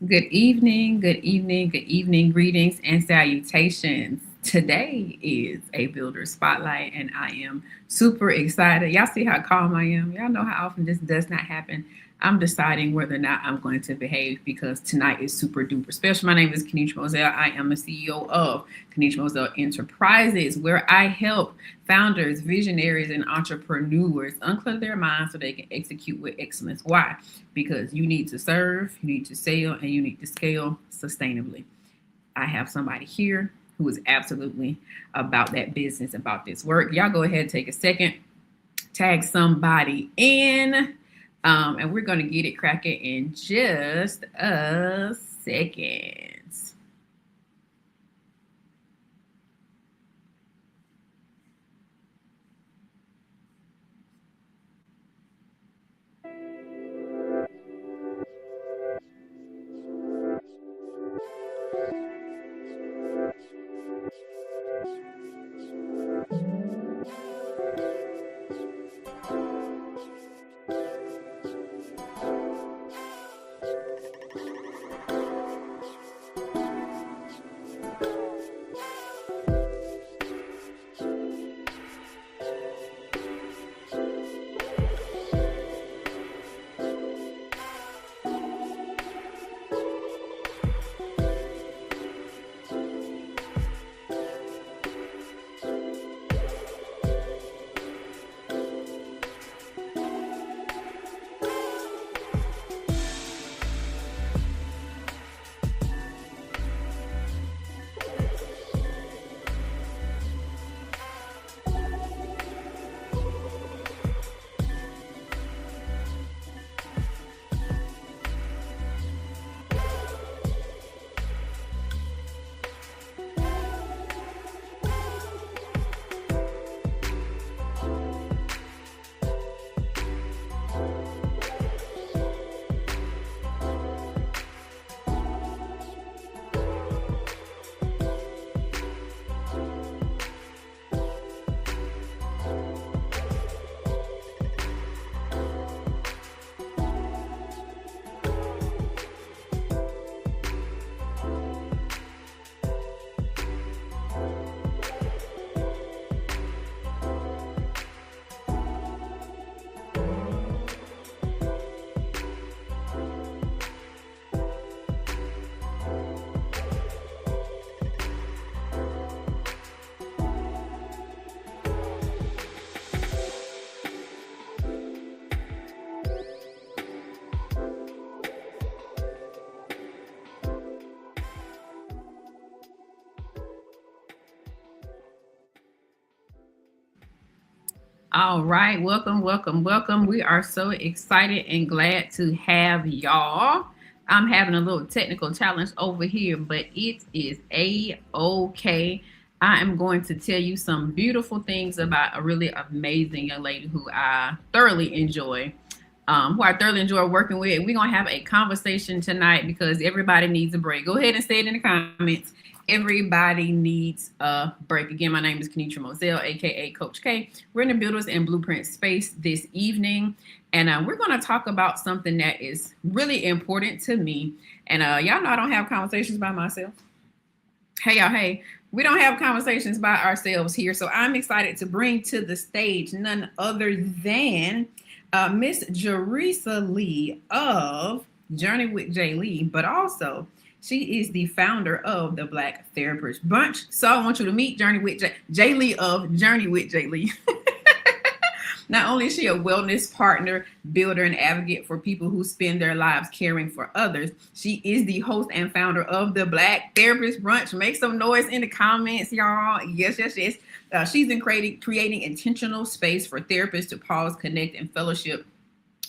Good evening, good evening, good evening. Greetings and salutations. Today is a builder spotlight, and I am super excited. Y'all see how calm I am? Y'all know how often this does not happen. I'm deciding whether or not I'm going to behave because tonight is super duper special. My name is Kenitra Moselle. I am the CEO of Kenitra Moselle Enterprises, where I help founders, visionaries, and entrepreneurs unclutter their minds so they can execute with excellence. Why? Because you need to serve, you need to sell, and you need to scale sustainably. I have somebody here who is absolutely about that business, about this work. Y'all go ahead and take a second, tag somebody in, and we're going to get it cracking in just a second. All right, welcome, welcome, welcome. We are so excited and glad to have y'all. I'm having a little technical challenge over here, but it is a-okay. I am going to tell you some beautiful things about a really amazing young lady who I thoroughly enjoy working with. We're gonna have a conversation tonight because everybody needs a break. Go ahead and say it in the comments. Everybody needs a break. Again, my name is Kenitra Moselle, aka Coach K. We're in the Builders and Blueprint space this evening, and we're going to talk about something that is really important to me. And y'all know I don't have conversations by myself. Hey, y'all, hey, we don't have conversations by ourselves here. So I'm excited to bring to the stage none other than Miss Jerecia Lee of Journey with J. Lee, but also she is the founder of the Black Therapist Brunch. So I want you to meet J. Lee of Journey with J. Lee. Not only is she a wellness partner, builder, and advocate for people who spend their lives caring for others, she is the host and founder of the Black Therapist Brunch. Make some noise in the comments, y'all. Yes, yes, yes. She's in creating intentional space for therapists to pause, connect, and fellowship,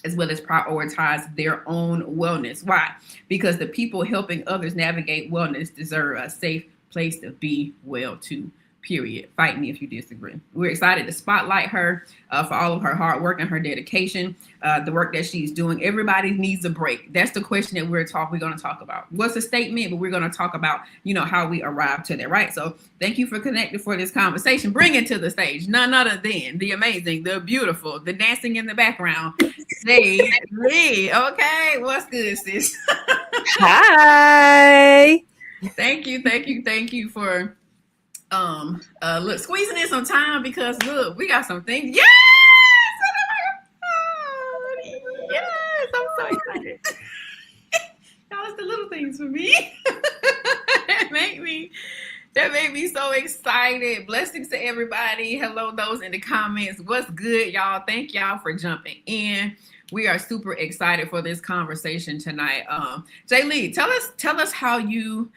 as well as prioritize their own wellness. Why? Because the people helping others navigate wellness deserve a safe place to be well too. period. Fight me if you disagree. We're excited to spotlight her for all of her hard work and her dedication, the work that she's doing. Everybody needs a break. That's the question that we're going to talk about. What's a statement? But we're going to talk about, how we arrived to that, right? So thank you for connecting for this conversation. Bring it to the stage. None other than the amazing, the beautiful, the dancing in the background, Jerecia Lee. Okay, what's good, sis? Hi. Thank you for look, squeezing in some time because look, we got some things. Yes! Yes, I'm so excited. Y'all, it's the little things for me. that make me so excited. Blessings to everybody. Hello, those in the comments. What's good, y'all? Thank y'all for jumping in. We are super excited for this conversation tonight. Jay Lee, tell us how you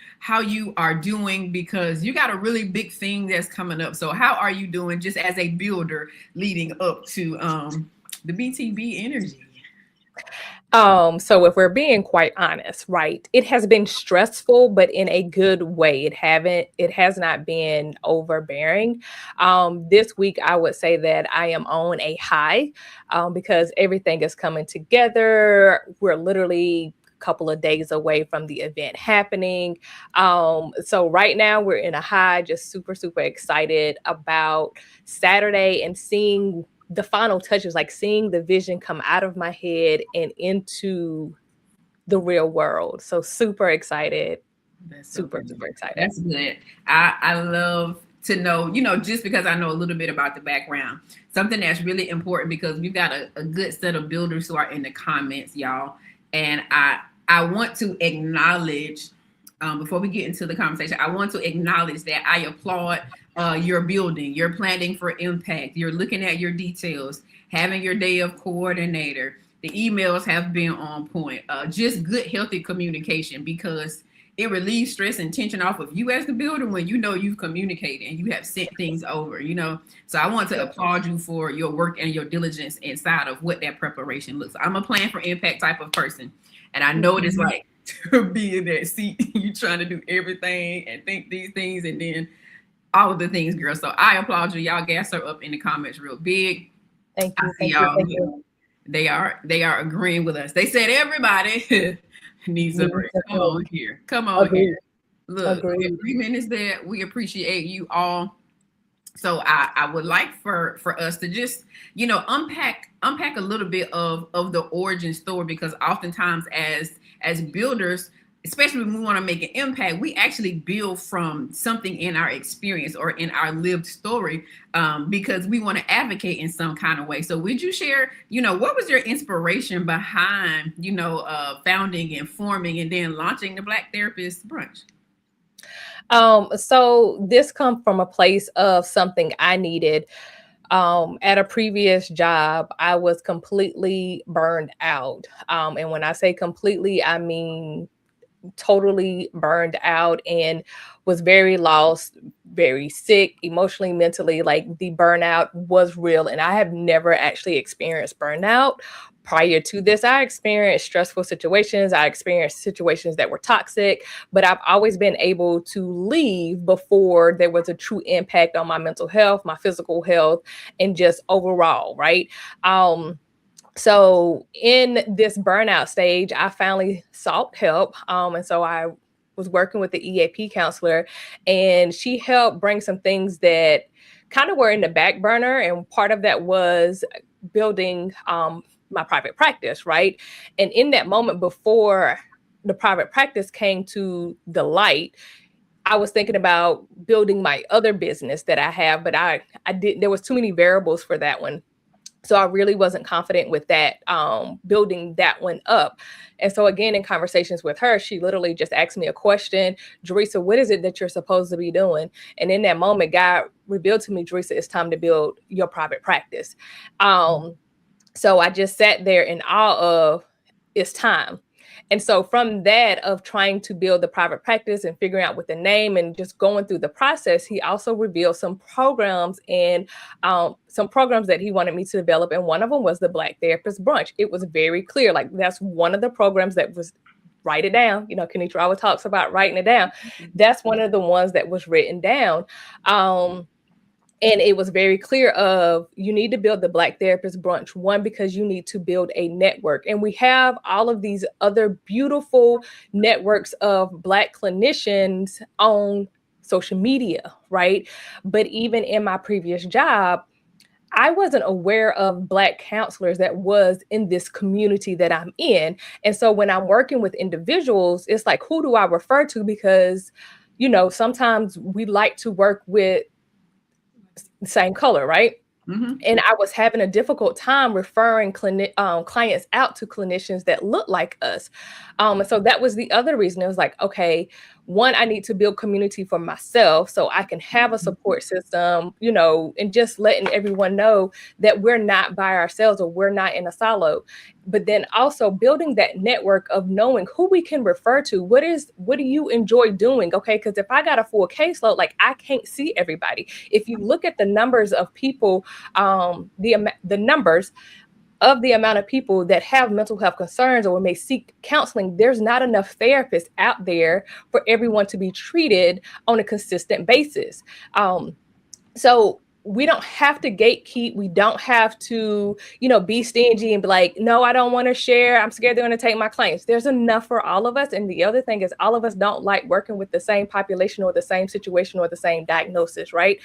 are doing, because you got a really big thing that's coming up. So how are you doing just as a builder leading up to the BTB energy? So if we're being quite honest, right, it has been stressful, but in a good way. It has not been overbearing. This week, I would say that I am on a high because everything is coming together. We're literally a couple of days away from the event happening. So right now we're in a high, just super, super excited about Saturday and seeing the final touches, like seeing the vision come out of my head and into the real world. So super excited. Super excited. That's good. I love to know, just because I know a little bit about the background, something that's really important, because we've got a good set of builders who are in the comments, y'all. And I want to acknowledge, before we get into the conversation, I want to acknowledge that I applaud your building, you're planning for impact, you're looking at your details, having your day of coordinator. The emails have been on point. Just good, healthy communication, because it relieves stress and tension off of you as the builder when you've communicated and you have sent things over, So I want to applaud you for your work and your diligence inside of what that preparation looks like. I'm a plan for impact type of person. And I know what it's like to be in that seat. You trying to do everything and think these things and then all of the things, girl. So I applaud you. Y'all gas her up in the comments real big. Thank you. Thank you. They are agreeing with us. They said everybody needs a break. Come on here. Look, the agreement is there. We appreciate you all. So I would like for us to just, unpack a little bit of the origin story, because oftentimes as builders, especially when we want to make an impact, we actually build from something in our experience or in our lived story, because we want to advocate in some kind of way. So would you share, what was your inspiration behind, founding and forming and then launching the Black Therapist Brunch? So this comes from a place of something I needed. At a previous job, I was completely burned out. And when I say completely, I mean totally burned out, and was very lost, very sick, emotionally, mentally. Like, the burnout was real. And I have never actually experienced burnout. Prior to this, I experienced stressful situations. I experienced situations that were toxic, but I've always been able to leave before there was a true impact on my mental health, my physical health, and just overall, right? So in this burnout stage, I finally sought help. And so I was working with the EAP counselor, and she helped bring some things that kind of were in the back burner. And part of that was building my private practice, right? And in that moment, before the private practice came to the light, I was thinking about building my other business that I have, but I didn't, there was too many variables for that one. So I really wasn't confident with that, building that one up. And so again, in conversations with her, she literally just asked me a question: Jerecia, what is it that you're supposed to be doing? And in that moment, God revealed to me, Jerecia, it's time to build your private practice. So I just sat there in awe of, it's time. And so from that, of trying to build the private practice and figuring out what the name and just going through the process, he also revealed some programs and some programs that he wanted me to develop. And one of them was the Black Therapist Brunch. It was very clear, like, that's one of the programs that was write it down. You know, Kenitra always talks about writing it down. That's one of the ones that was written down. And it was very clear of you need to build the Black Therapist Brunch, one, because you need to build a network. And we have all of these other beautiful networks of Black clinicians on social media, right? But even in my previous job, I wasn't aware of Black counselors that was in this community that I'm in. And so when I'm working with individuals, it's like, who do I refer to? Because, you know, sometimes we like to work with same color, right? Mm-hmm. And I was having a difficult time referring clients out to clinicians that look like us. And so that was the other reason. It was like, okay, one, I need to build community for myself so I can have a support system, you know, and just letting everyone know that we're not by ourselves or we're not in a silo. But then also building that network of knowing who we can refer to. What do you enjoy doing? Okay, because if I got a full caseload, like I can't see everybody. If you look at the numbers of people, the numbers of the amount of people that have mental health concerns or may seek counseling, there's not enough therapists out there for everyone to be treated on a consistent basis. So we don't have to gatekeep. We don't have to, you know, be stingy and be like, no, I don't want to share. I'm scared they're going to take my clients. There's enough for all of us. And the other thing is all of us don't like working with the same population or the same situation or the same diagnosis, right?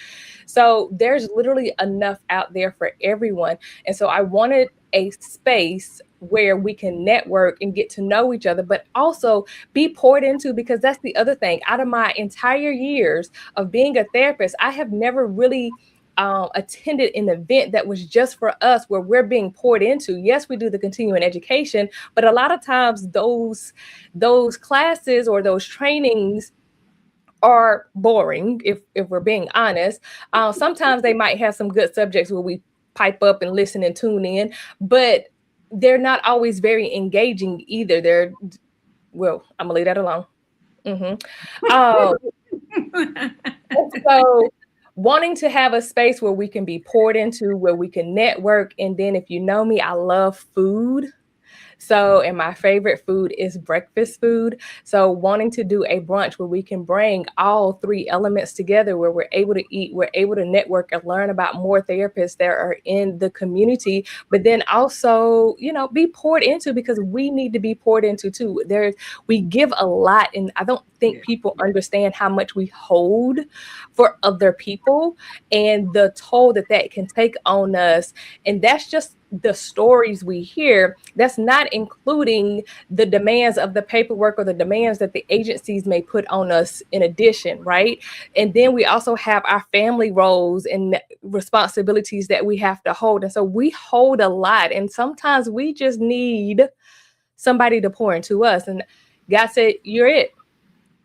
So there's literally enough out there for everyone. And so I wanted a space where we can network and get to know each other, but also be poured into, because that's the other thing. Out of my entire years of being a therapist, I have never really attended an event that was just for us where we're being poured into. Yes, we do the continuing education, but a lot of times those classes or those trainings are boring, if we're being honest. Sometimes they might have some good subjects where we pipe up and listen and tune in, but they're not always very engaging either. Well, I'm gonna leave that alone. So wanting to have a space where we can be poured into, where we can network. And then if you know me, I love food. So, and my favorite food is breakfast food. So wanting to do a brunch where we can bring all three elements together, where we're able to eat, we're able to network and learn about more therapists that are in the community, but then also, you know, be poured into, because we need to be poured into too. We give a lot, and I don't think people understand how much we hold for other people and the toll that can take on us. And that's just the stories we hear. That's not including the demands of the paperwork or the demands that the agencies may put on us in addition, right? And then we also have our family roles and responsibilities that we have to hold. And so we hold a lot, and sometimes we just need somebody to pour into us. And God said, you're it.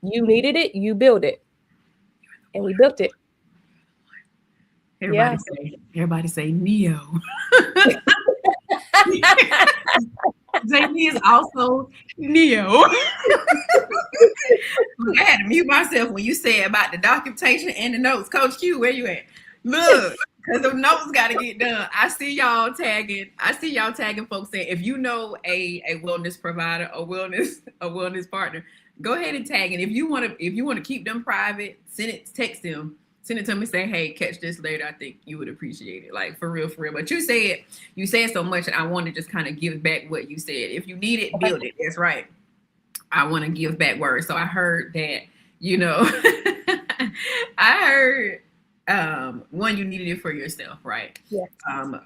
You needed it, you build it. And we built it. Everybody say Neo. Jamie is also Neo. Look, I had to mute myself when you said about the documentation and the notes. Coach Q, where you at? Look, because the notes got to get done. I see y'all tagging folks saying, if you know a wellness provider or wellness partner, go ahead and tag it. If you want to keep them private, text them. Send it to me and say, hey, catch this later. I think you would appreciate it. Like, for real. But you said so much, and I want to just kind of give back what you said. If you need it, build it. That's right. I want to give back words. So I heard that, you know, I heard one, you needed it for yourself, right? Yes.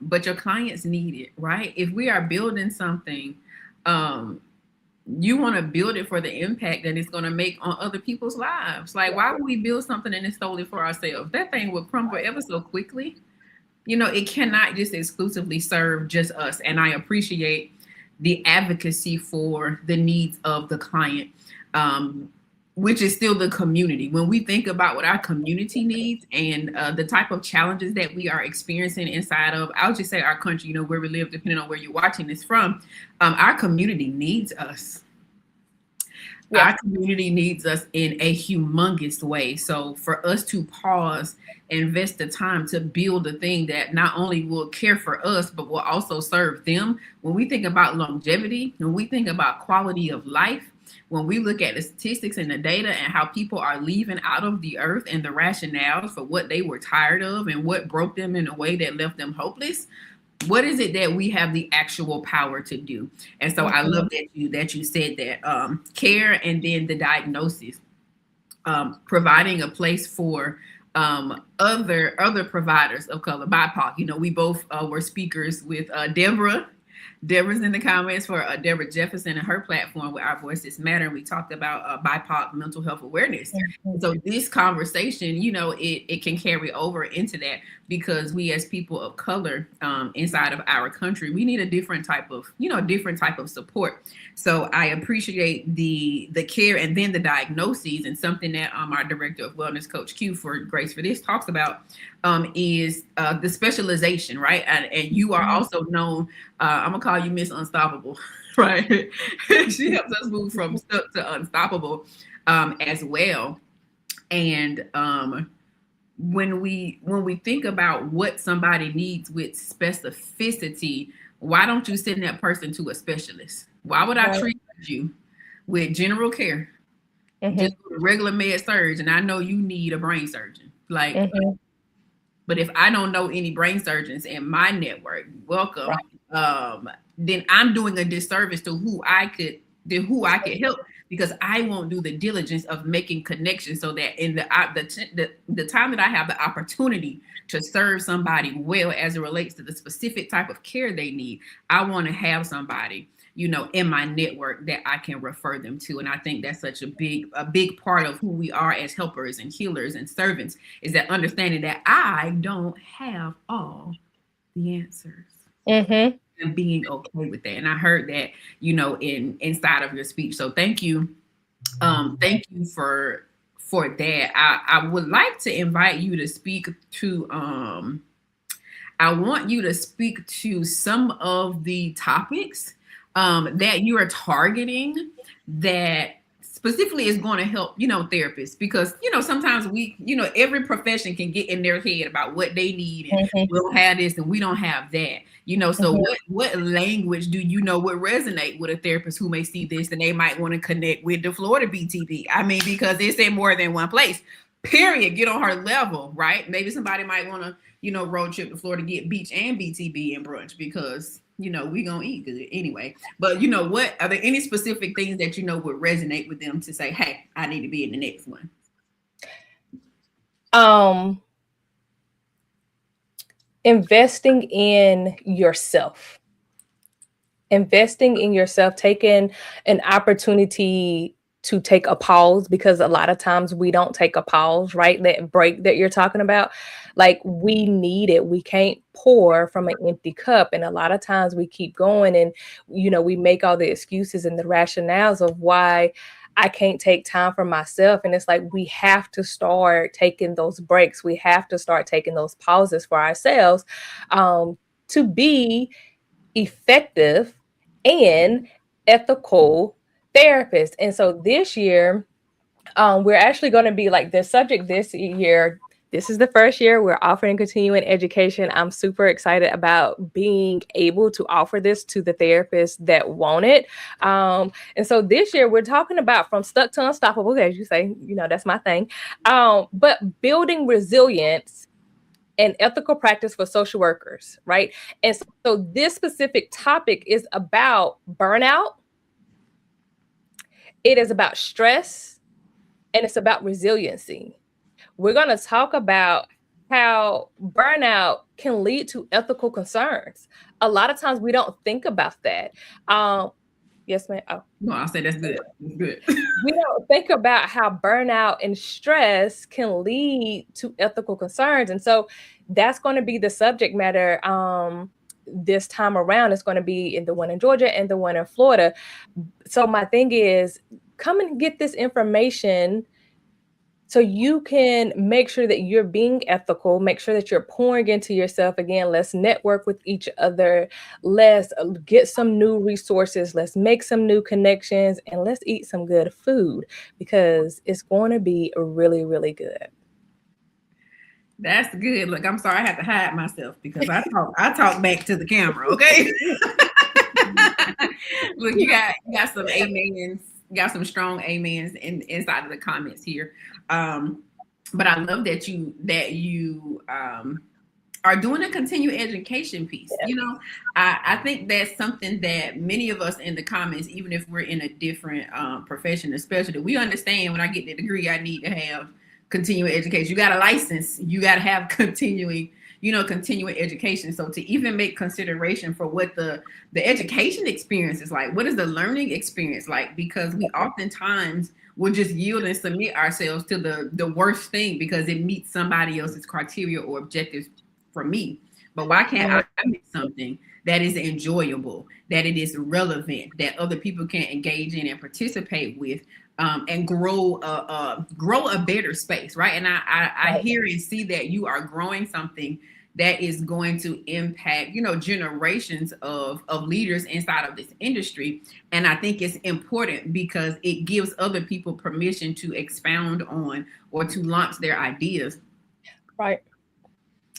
But your clients need it, right? If we are building something, you want to build it for the impact that it's going to make on other people's lives. Like, why would we build something and it's solely for ourselves? That thing will crumble ever so quickly. You know, it cannot just exclusively serve just us. And I appreciate the advocacy for the needs of the client, which is still the community. When we think about what our community needs and the type of challenges that we are experiencing inside of, I'll just say our country, you know, where we live, depending on where you're watching this from, our community needs us. Yeah. Our community needs us in a humongous way. So for us to pause, invest the time to build a thing that not only will care for us, but will also serve them. When we think about longevity, when we think about quality of life, when we look at the statistics and the data and how people are leaving out of the earth and the rationales for what they were tired of and what broke them in a way that left them hopeless, what is it that we have the actual power to do? And so I love that you said that care and then the diagnosis, providing a place for other providers of color, BIPOC. You know, we both were speakers with Deborah. Deborah's in the comments for Deborah Jefferson and her platform with Our Voices Matter. We talked about BIPOC mental health awareness. So this conversation, you know, it can carry over into that, because we as people of color inside of our country, we need a different type of support. So I appreciate the care and then the diagnoses, and something that our director of wellness, Coach Q for Grace for This, talks about is the specialization, right? And you are also known, I'm gonna call you Miss Unstoppable, right? She helps us move from stuck to unstoppable as well. And when we think about what somebody needs with specificity, why don't you send that person to a specialist? Why would I treat you with general care, just regular med surge, and I know you need a brain surgeon? Like, but if I don't know any brain surgeons in my network, welcome. Then I'm doing a disservice to who I could help, because I won't do the diligence of making connections, so that in the time that I have the opportunity to serve somebody well as it relates to the specific type of care they need, I want to have somebody, you know, in my network that I can refer them to. And I think that's such a big part of who we are as helpers and healers and servants, is that understanding that I don't have all the answers. And being okay with that. And I heard that, you know, inside of your speech. So thank you. Thank you for that. I would like to invite you to speak to I want you to speak to some of the topics that you are targeting that specifically is going to help, you know, therapists, because, you know, sometimes every profession can get in their head about what they need, and we don't have this and we don't have that, you know. So what language do you know would resonate with a therapist who may see this and they might want to connect with the Florida BTB? I mean, because it's in more than one place, period. Get on her level, right? Maybe somebody might want to, you know, road trip to Florida, get beach and BTB and brunch, because, you know, we gonna eat good anyway. But, you know, what are there any specific things that, you know, would resonate with them to say, hey, I need to be in the next one? Investing in yourself, taking an opportunity to take a pause, because a lot of times we don't take a pause, right? That break that you're talking about, like, we need it. We can't pour from an empty cup. And a lot of times we keep going, and, you know, we make all the excuses and the rationales of why I can't take time for myself. And it's like, we have to start taking those breaks. We have to start taking those pauses for ourselves to be effective and ethical therapist. And so this year, we're actually going to be like the subject this year. This is the first year we're offering continuing education. I'm super excited about being able to offer this to the therapists that want it. And so this year we're talking about from stuck to unstoppable, as you say, you know, that's my thing. But building resilience and ethical practice for social workers, right? And so this specific topic is about burnout. It is about stress, and it's about resiliency. We're going to talk about how burnout can lead to ethical concerns. A lot of times we don't think about that. Yes, ma'am. Oh. No, I'll say that's good. That's good. We don't think about how burnout and stress can lead to ethical concerns. And so that's going to be the subject matter this time around. It's going to be in the one in Georgia and the one in Florida. So my thing is, come and get this information so you can make sure that you're being ethical, make sure that you're pouring into yourself. Again, let's network with each other. Let's get some new resources. Let's make some new connections, and let's eat some good food, because it's going to be really, really good. That's good. Look, I'm sorry I had to hide myself, because I talk back to the camera, okay? Look, you got some amens got some strong amens inside of the comments here. But I love that you are doing a continuing education piece. Yeah. You know, I think that's something that many of us in the comments, even if we're in a different profession, especially, we understand when I get the degree, I need to have continuing education. You got a license, you got to have continuing education. So to even make consideration for what the education experience is like, what is the learning experience like? Because we oftentimes will just yield and submit ourselves to the worst thing because it meets somebody else's criteria or objectives for me. But why can't I make something that is enjoyable, that it is relevant, that other people can engage in and participate with, and grow a better space, right? And I hear and see that you are growing something that is going to impact, generations of leaders inside of this industry. And I think it's important because it gives other people permission to expound on or to launch their ideas. Right.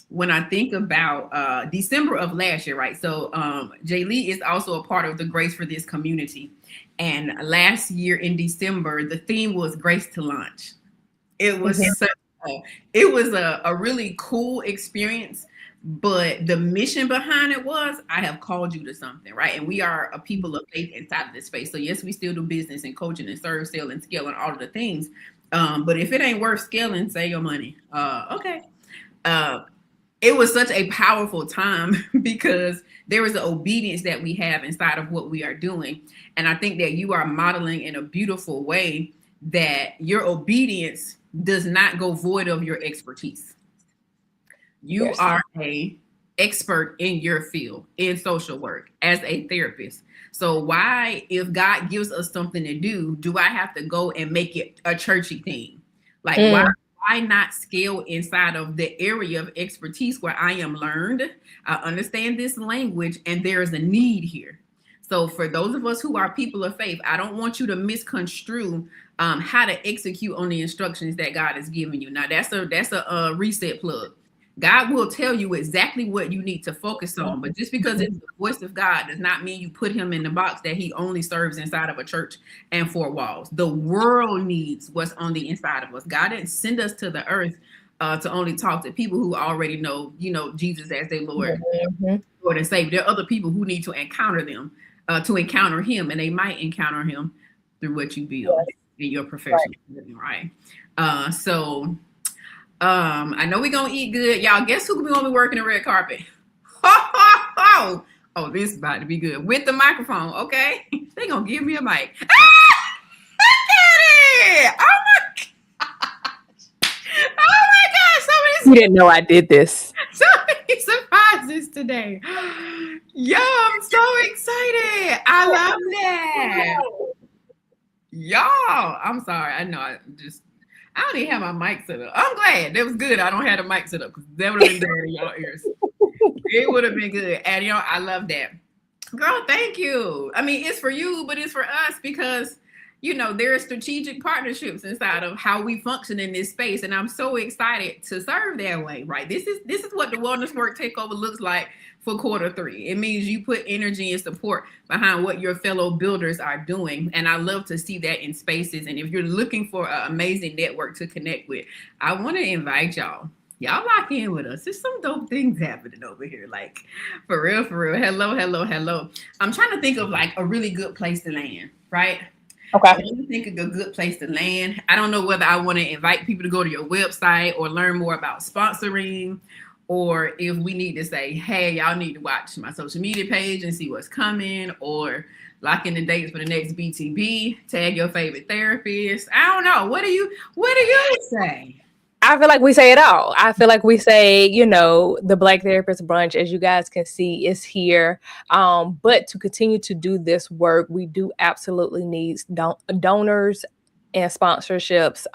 When I think about December of last year, right? So Jay Lee is also a part of the Grace for This community. And last year in December, the theme was Grace to Launch. It was a really cool experience, but the mission behind it was, I have called you to something, right? And we are a people of faith inside of this space. So yes, we still do business and coaching and serve, sell, and scale and all of the things. But if it ain't worth scaling, save your money. Okay. It was such a powerful time because there is an obedience that we have inside of what we are doing. And I think that you are modeling in a beautiful way that your obedience does not go void of your expertise. You are a expert in your field, in social work, as a therapist. So why, if God gives us something to do I have to go and make it a churchy thing? Like, why not scale inside of the area of expertise where I am learned? I understand this language and there is a need here. So for those of us who are people of faith, I don't want you to misconstrue how to execute on the instructions that God has given you. Now that's a reset plug. God will tell you exactly what you need to focus on, but just because it's the voice of God does not mean you put him in the box that he only serves inside of a church and four walls. The world needs what's on the inside of us. God didn't send us to the earth to only talk to people who already know, Jesus as their Lord and Savior. There are other people who need to encounter them, to encounter him, and they might encounter him through what you build in your professional living, right? I know we're gonna eat good. Y'all, guess who gonna be working the red carpet? Oh, this is about to be good. With the microphone, okay? They gonna give me a mic. Look at it! Oh my gosh! You didn't know I did this. So many surprises today. Yo, I'm so excited. I love that. Y'all, I'm sorry. I know I don't even have my mic set up. I'm glad. That was good. I don't have the mic set up because that would have been bad in y'all ears. It would have been good. And, I love that. Girl, thank you. I mean, it's for you, but it's for us because, there are strategic partnerships inside of how we function in this space. And I'm so excited to serve that way, right? This is what the Wellness Work Takeover looks like for Q3. It means you put energy and support behind what your fellow builders are doing. And I love to see that in spaces. And if you're looking for an amazing network to connect with, I want to invite y'all. Y'all lock in with us. There's some dope things happening over here. Like, for real, for real. Hello, hello, hello. I'm trying to think of like a really good place to land, right? Okay. I want to think of a good place to land. I don't know whether I want to invite people to go to your website or learn more about sponsoring, or if we need to say, hey, y'all need to watch my social media page and see what's coming, or lock in the dates for the next BTB, tag your favorite therapist. I don't know. What do you say? I feel like we say it all. I feel like we say, the Black Therapist Brunch, as you guys can see, is here. But to continue to do this work, we do absolutely need donors and sponsorships,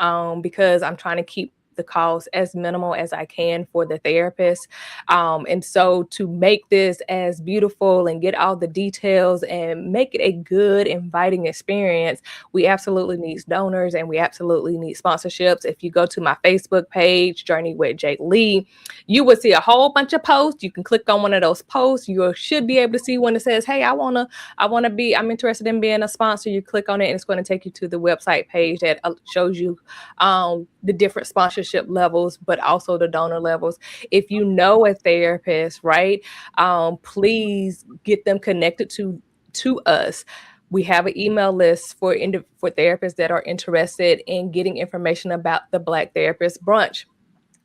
because I'm trying to keep the cost as minimal as I can for the therapist. And so to make this as beautiful and get all the details and make it a good, inviting experience, we absolutely need donors and we absolutely need sponsorships. If you go to my Facebook page, Journey with Jake Lee, you will see a whole bunch of posts. You can click on one of those posts. You should be able to see one that says, hey, I'm interested in being a sponsor. You click on it and it's going to take you to the website page that shows you the different sponsorship levels, but also the donor levels. If you know a therapist, right, please get them connected to us. We have an email list for therapists that are interested in getting information about the Black Therapist Brunch.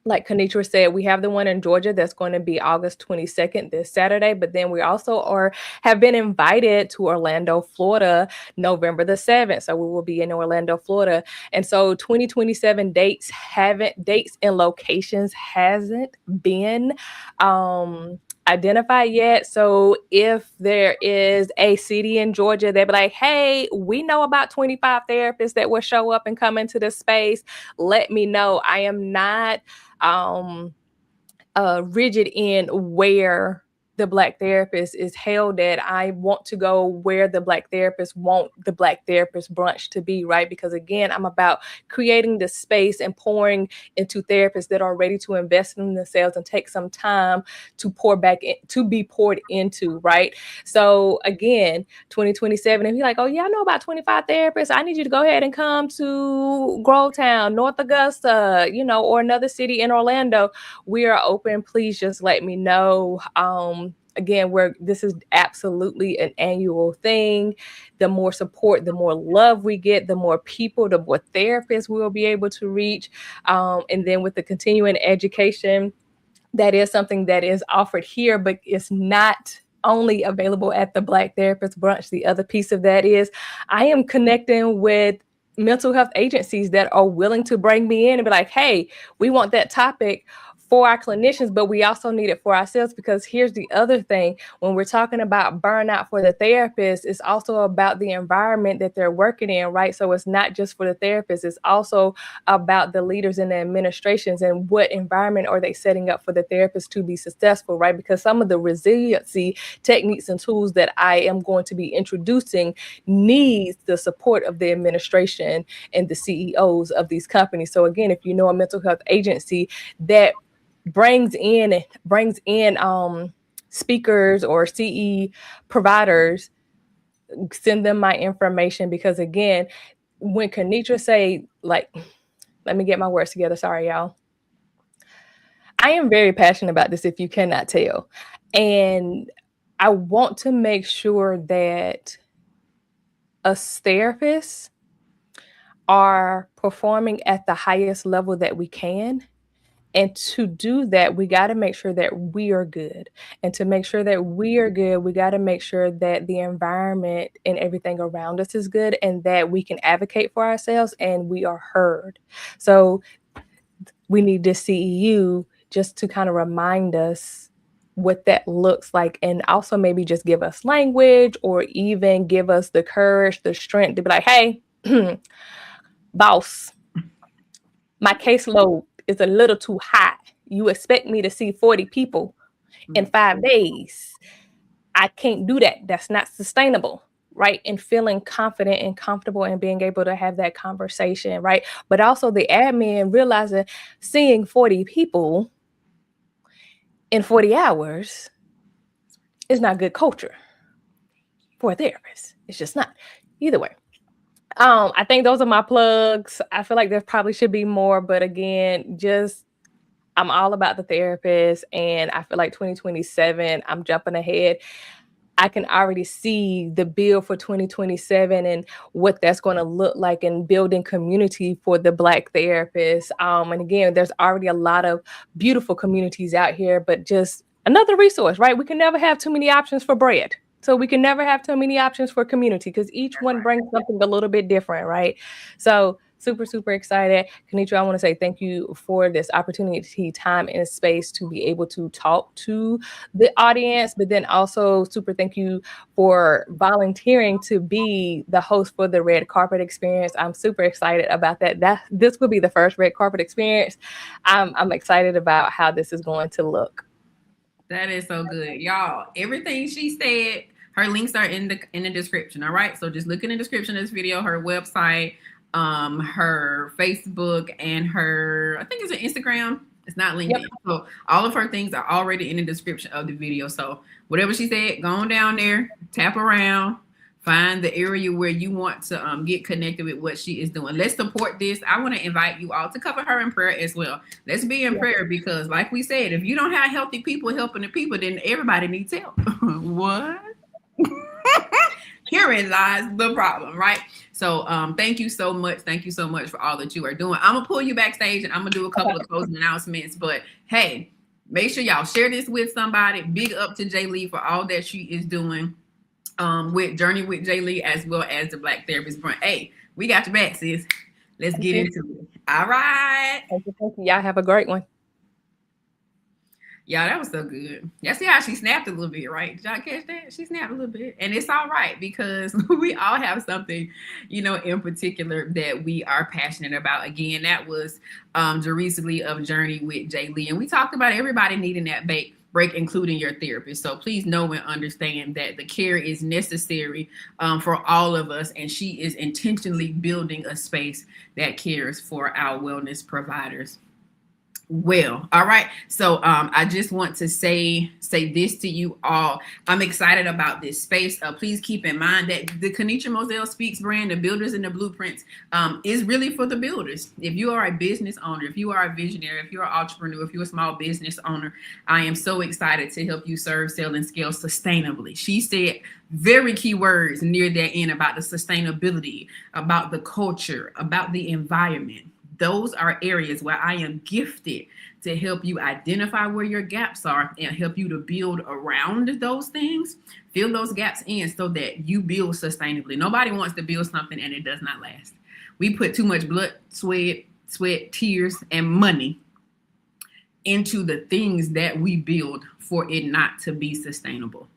Like Kenitra said, we have the one in Georgia that's going to be August 22nd, this Saturday. But then we also have been invited to Orlando, Florida, November the 7th. So we will be in Orlando, Florida. And so 2027 dates and locations hasn't been identified yet. So if there is a city in Georgia, they'll be like, hey, we know about 25 therapists that will show up and come into this space. Let me know. I am not rigid in where the Black therapist is held at. I want to go where the Black therapists want the Black Therapist Brunch to be, right? Because again, I'm about creating the space and pouring into therapists that are ready to invest in themselves and take some time to pour back in, to be poured into, right? So again, 2027, if you're like, oh yeah, I know about 25 therapists, I need you to go ahead and come to Grovetown, North Augusta, or another city in Orlando. We are open. Please just let me know. Again, this is absolutely an annual thing. The more support, the more love we get, the more people, the more therapists we will be able to reach. And then with the continuing education, that is something that is offered here, but it's not only available at the Black Therapist Brunch. The other piece of that is I am connecting with mental health agencies that are willing to bring me in and be like, hey, we want that topic for our clinicians, but we also need it for ourselves. Because here's the other thing, when we're talking about burnout for the therapist, it's also about the environment that they're working in, right? So it's not just for the therapist, it's also about the leaders and the administrations and what environment are they setting up for the therapist to be successful, right? Because some of the resiliency techniques and tools that I am going to be introducing needs the support of the administration and the CEOs of these companies. So again, if you know a mental health agency that brings in speakers or CE providers, send them my information. Because again, when Kenitra say, like, let me get my words together. Sorry, y'all. I am very passionate about this, if you cannot tell. And I want to make sure that us therapists are performing at the highest level that we can. And to do that, we got to make sure that we are good. And to make sure that we are good, we got to make sure that the environment and everything around us is good and that we can advocate for ourselves and we are heard. So we need this CEU just to kind of remind us what that looks like, and also maybe just give us language or even give us the courage, the strength to be like, hey, boss, my caseload is a little too high. You expect me to see 40 people in 5 days. I can't do that. That's not sustainable, right? And feeling confident and comfortable and being able to have that conversation, right? But also the admin realizing seeing 40 people in 40 hours is not good culture for a therapist. It's just not. Either way. I think those are my plugs. I feel like there probably should be more, but again, I'm all about the therapist, and I feel like 2027, I'm jumping ahead. I can already see the bill for 2027 and what that's going to look like in building community for the Black therapists. And again, there's already a lot of beautiful communities out here, but just another resource, right? We can never have too many options for bread. So we can never have too many options for community because each one brings something a little bit different, right? So Super, super excited. Kenitra, I want to say thank you for this opportunity, time, and space to be able to talk to the audience, but then also super thank you for volunteering to be the host for the red carpet experience. I'm super excited about that. This will be the first red carpet experience. I'm excited about how this is going to look. That is so good. Y'all, everything she said, her links are in the description. All right. So just look in the description of this video, her website, her Facebook, and her, I think it's an Instagram. It's not LinkedIn. Yep. So all of her things are already in the description of the video. So whatever she said, go on down there, tap around, find the area where you want to get connected with what she is doing. Let's support this. I want to invite you all to cover her in prayer as well. Let's be in prayer, because like we said, if you don't have healthy people helping the people, then everybody needs help. What? Herein lies the problem, right? So thank you so much. Thank you so much for all that you are doing. I'm going to pull you backstage and I'm going to do a couple of closing announcements. But hey, make sure y'all share this with somebody. Big up to J. Lee for all that she is doing with Journey with J. Lee, as well as the Black Therapist Brunch. Hey, we got your back, sis. Let's get into it. All right. Thank you. Y'all have a great one. Yeah, that was so good. Y'all see how she snapped a little bit, right? Did y'all catch that? She snapped a little bit. And it's all right, because we all have something, in particular that we are passionate about. Again, that was Jerecia Lee of Journey with J. Lee. And we talked about everybody needing that break, including your therapist. So please know and understand that the care is necessary for all of us. And she is intentionally building a space that cares for our wellness providers. Well, all right. So I just want to say this to you all. I'm excited about this space. Please keep in mind that the Kenitra Moselle Speaks brand, the Builders and the Blueprints, is really for the builders. If you are a business owner, if you are a visionary, if you're an entrepreneur, if you're a small business owner, I am so excited to help you serve, sell, and scale sustainably. She said very key words near that end about the sustainability, about the culture, about the environment. Those are areas where I am gifted to help you identify where your gaps are and help you to build around those things, fill those gaps in so that you build sustainably. Nobody wants to build something and it does not last. We put too much blood, sweat, tears, and money into the things that we build for it not to be sustainable.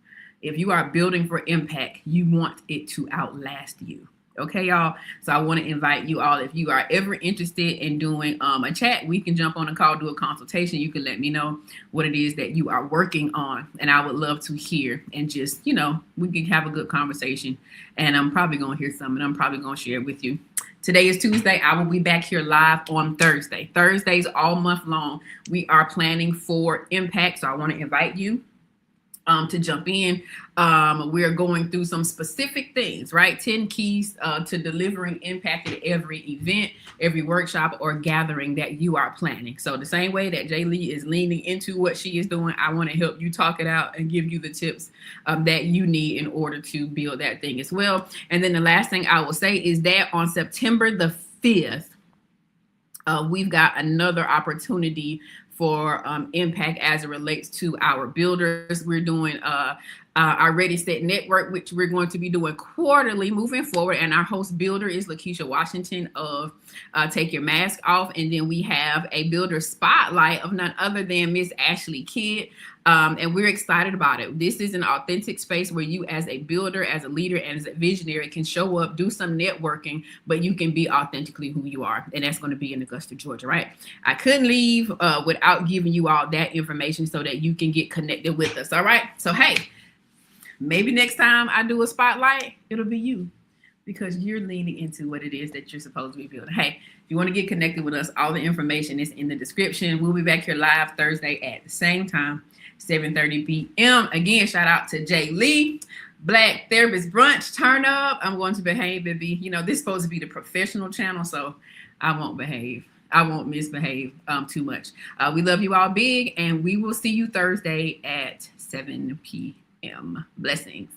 If you are building for impact, you want it to outlast you. Okay, y'all. So I want to invite you all, if you are ever interested in doing a chat, we can jump on a call, do a consultation. You can let me know what it is that you are working on. And I would love to hear and just, we can have a good conversation. And I'm probably going to hear something. I'm probably going to share it with you. Today is Tuesday. I will be back here live on Thursday. Thursdays all month long. We are planning for impact. So I want to invite you to jump in. We're going through some specific things, right? 10 keys to delivering impact at every event, every workshop or gathering that you are planning. So the same way that J. Lee is leaning into what she is doing, I want to help you talk it out and give you the tips that you need in order to build that thing as well. And then the last thing I will say is that on September the 5th, we've got another opportunity for impact as it relates to our builders. We're doing our Ready Set Network, which we're going to be doing quarterly moving forward. And our host builder is Lakeisha Washington of Take Your Mask Off. And then we have a builder spotlight of none other than Miss Ashley Kidd. And we're excited about it. This is an authentic space where you as a builder, as a leader, and as a visionary can show up, do some networking, but you can be authentically who you are. And that's going to be in Augusta, Georgia, right? I couldn't leave without giving you all that information so that you can get connected with us. All right. So, hey, maybe next time I do a spotlight, it'll be you, because you're leaning into what it is that you're supposed to be building. Hey, if you want to get connected with us, all the information is in the description. We'll be back here live Thursday at the same time, 7:30 p.m. Again, shout out to J. Lee, Black Therapist Brunch. Turn up. I'm going to behave, baby. This is supposed to be the professional channel, so I won't behave. I won't misbehave too much. We love you all big, and we will see you Thursday at 7 p.m. Blessings.